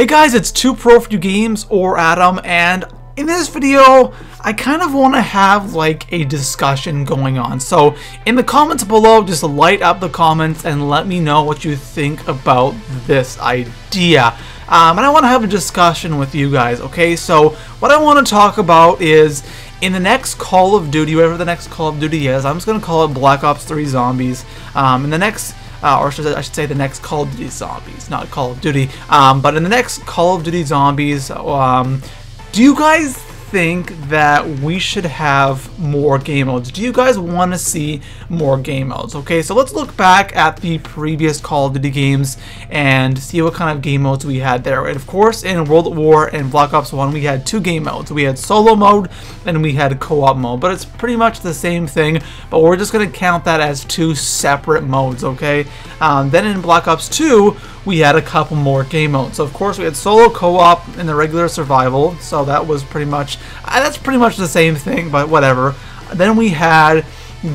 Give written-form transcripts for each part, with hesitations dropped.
Hey guys, it's ToProForuGames or Adam, and in this video, I kind of want to have like a discussion going on. So in the comments below, just light up the comments and let me know what you think about this idea. And I want to have a discussion with you guys, okay? So what I want to talk about is in the next Call of Duty, whatever the next Call of Duty is, I'm just going to call it Black Ops 3 Zombies. In the next I should say the next Call of Duty Zombies, not Call of Duty. But in the next Call of Duty Zombies, do you guys think that we should have more game modes? Do you guys want to see more game modes? Okay, so let's look back at the previous Call of Duty games and see what kind of game modes we had there. And of course, in World at War and Black Ops 1, we had two game modes. We had solo mode and we had co-op mode, but it's pretty much the same thing, but we're just going to count that as two separate modes, okay? Then in Black Ops 2, we had a couple more game modes. So of course we had solo, co-op, and the regular survival. So that was pretty much, that's pretty much the same thing, but whatever. Then we had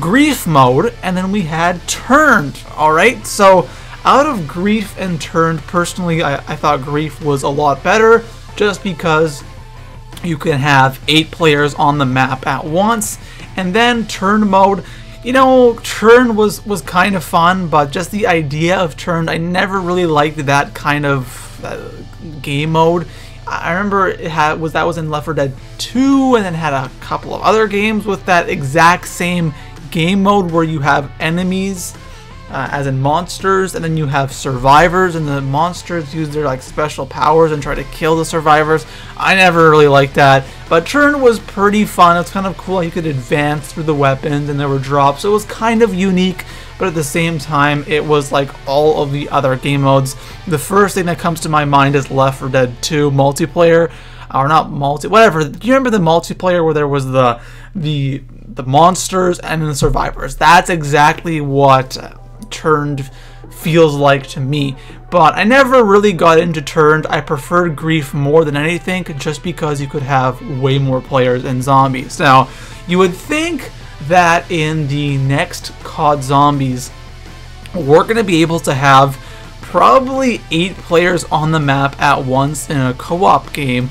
grief mode, and then we had turned. Alright, so out of grief and turned, personally I thought grief was a lot better, just because you can have 8 players on the map at once. And then turn mode, you know, turn was kind of fun, but just the idea of turn, I never really liked that kind of game mode. I remember that was in Left 4 Dead 2, and then had a couple of other games with that exact same game mode where you have enemies, as in monsters, and then you have survivors, and the monsters use their like special powers and try to kill the survivors. I never really liked that, but turn was pretty fun. It's kind of cool. You could advance through the weapons and there were drops. It was kind of unique, but at the same time it was like all of the other game modes. The first thing that comes to my mind is Left 4 Dead 2 multiplayer, or not whatever. Do you remember the multiplayer where there was the monsters and then the survivors? That's exactly what turned feels like to me, but I never really got into turned. I preferred grief more than anything, just because you could have way more players in zombies. Now you would think that in the next COD Zombies we're going to be able to have probably 8 players on the map at once in a co-op game,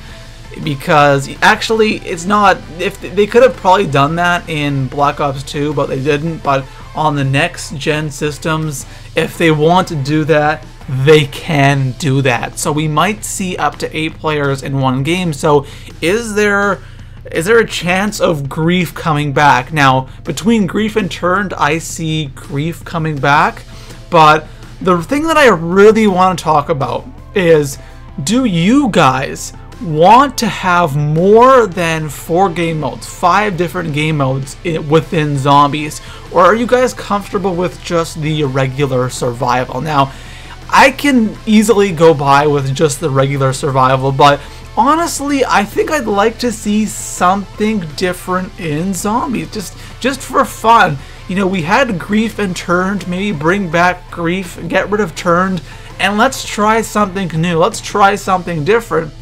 because actually it's not, if they could have probably done that in Black Ops 2, but they didn't. But on the next gen systems, if they want to do that, they can do that. So we might see up to 8 players in one game. So is there a chance of grief coming back? Now, between grief and turned, I see grief coming back, but the thing that I really want to talk about is, do you guys want to have more than 4 game modes, 5 different game modes within zombies, or are you guys comfortable with just the regular survival? Now, I can easily go by with just the regular survival, but honestly, I think I'd like to see something different in zombies, just for fun. You know, we had grief and turned, maybe bring back grief, get rid of turned, and let's try something new. Let's try something different.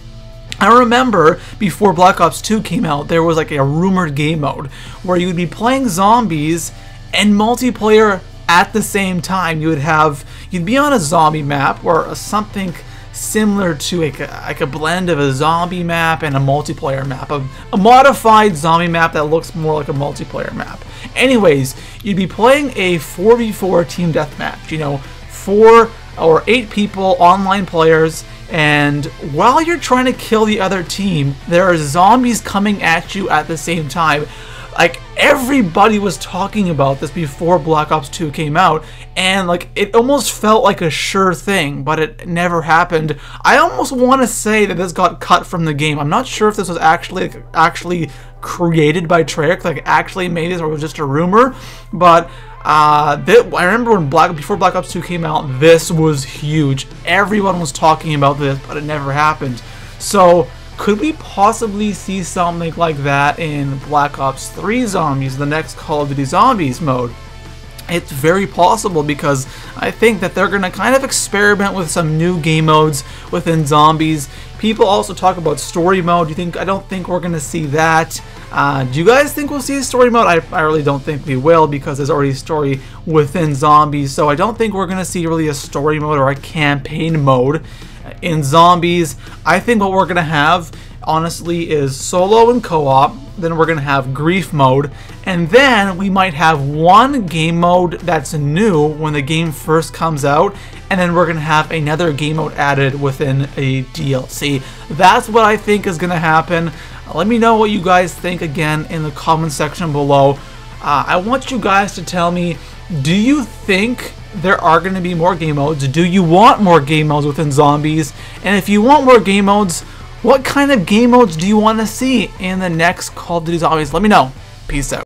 I remember before Black Ops 2 came out, there was like a rumored game mode where you would be playing zombies and multiplayer at the same time. You'd be on a zombie map, or something similar to like a blend of a zombie map and a multiplayer map, a modified zombie map that looks more like a multiplayer map. Anyways, you'd be playing a 4v4 team deathmatch, you know, 4 or 8 people, online players, and while you're trying to kill the other team, there are zombies coming at you at the same time. Like, everybody was talking about this before Black Ops 2 came out, and like it almost felt like a sure thing, but it never happened. I almost want to say that this got cut from the game. I'm not sure if this was actually created by Treyarch, like actually made this, or it was just a rumor, but I remember when before Black Ops 2 came out, this was huge. Everyone was talking about this, but it never happened. So could we possibly see something like that in Black Ops 3 Zombies, the next Call of Duty Zombies mode? It's very possible, because I think that they're going to kind of experiment with some new game modes within zombies. People also talk about story mode. I don't think we're going to see that. Do you guys think we'll see a story mode? I really don't think we will, because there's already a story within zombies. So I don't think we're going to see really a story mode or a campaign mode In Zombies, I think what we're going to have, honestly, is solo and co-op. Then we're going to have grief mode. And then we might have one game mode that's new when the game first comes out. And then we're going to have another game mode added within a DLC. That's what I think is going to happen. Let me know what you guys think again in the comment section below. I want you guys to tell me, do you think there are going to be more game modes? Do you want more game modes within Zombies? And if you want more game modes, what kind of game modes do you want to see in the next Call of Duty Zombies? Let me know. Peace out.